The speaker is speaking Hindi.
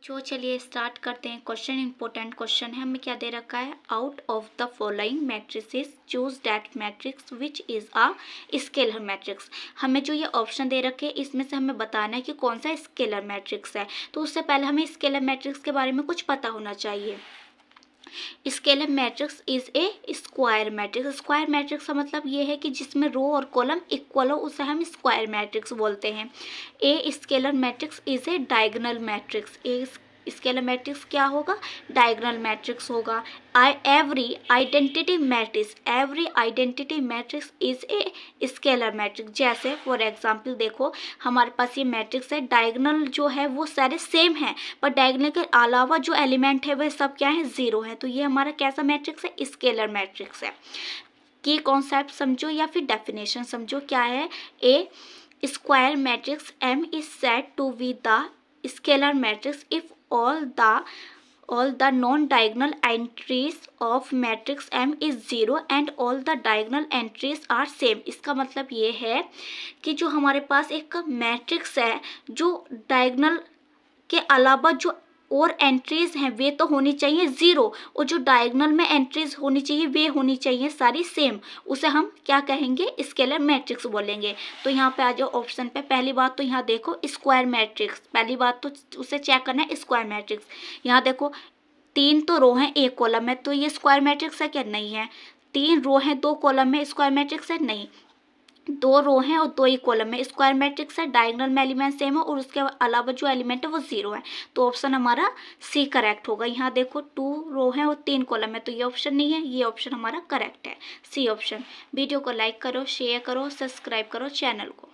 जो चलिए स्टार्ट करते हैं। क्वेश्चन इंपॉर्टेंट क्वेश्चन है। हमें क्या दे रखा है, out of the following matrices choose that matrix which is a scalar matrix. हमें जो ये ऑप्शन दे रखे हैं इसमें से हमें बताना है कि कौन सा स्केलर मैट्रिक्स है। तो उससे पहले हमें स्केलर मैट्रिक्स के बारे में कुछ पता होना चाहिए। Scalar matrix is a square matrix. Square matrix का मतलब ये है कि जिसमें रो और कॉलम इक्वल हो, उसे हम स्क्वायर मैट्रिक्स बोलते हैं। A scalar matrix is a diagonal matrix. A scalar matrix क्या होगा, डायगोनल मैट्रिक्स होगा। Every identity matrix is a scalar matrix. जैसे फॉर एग्जांपल देखो, हमारे पास ये मैट्रिक्स है, डायगोनल जो है वो सारे सेम है, पर डायगोनल के अलावा जो एलिमेंट है वह सब क्या है, जीरो है। तो ये हमारा कैसा मैट्रिक्स है, स्केलर मैट्रिक्स है। की कॉन्सेप्ट समझो या फिर डेफिनेशन समझो। क्या है, a square matrix M is said to be the scalar matrix if all the non-diagonal entries of matrix M is 0 and all the diagonal entries are same। इसका मतलब ये है कि जो हमारे पास एक मैट्रिक्स है, जो डायगोनल के अलावा जो और एंट्रीज हैं वे तो होनी चाहिए ज़ीरो, और जो डायगोनल में एंट्रीज होनी चाहिए वे होनी चाहिए सारी सेम। उसे हम क्या कहेंगे, स्केलर मैट्रिक्स बोलेंगे। तो यहाँ पे आ जाओ ऑप्शन पे। पहली बात तो यहाँ देखो स्क्वायर मैट्रिक्स, पहली बात तो उसे चेक करना है स्क्वायर मैट्रिक्स। यहाँ देखो 3 तो रो हैं 1 कॉलम है, तो ये स्क्वायर मैट्रिक्स है क्या, नहीं है। 3 रो हैं 2 कॉलम में, स्क्वायर मैट्रिक्स है, नहीं। 2 रो हैं और 2 ही कॉलम में, स्क्वायर मैट्रिक्स है। डायगोनल में एलिमेंट सेम है और उसके अलावा जो एलिमेंट है वो 0 है। तो ऑप्शन हमारा सी करेक्ट होगा। यहाँ देखो 2 रो हैं और 3 कॉलम है, तो ये ऑप्शन नहीं है, ये ऑप्शन हमारा करेक्ट है, सी ऑप्शन। वीडियो को लाइक करो, शेयर करो, सब्सक्राइब करो चैनल को।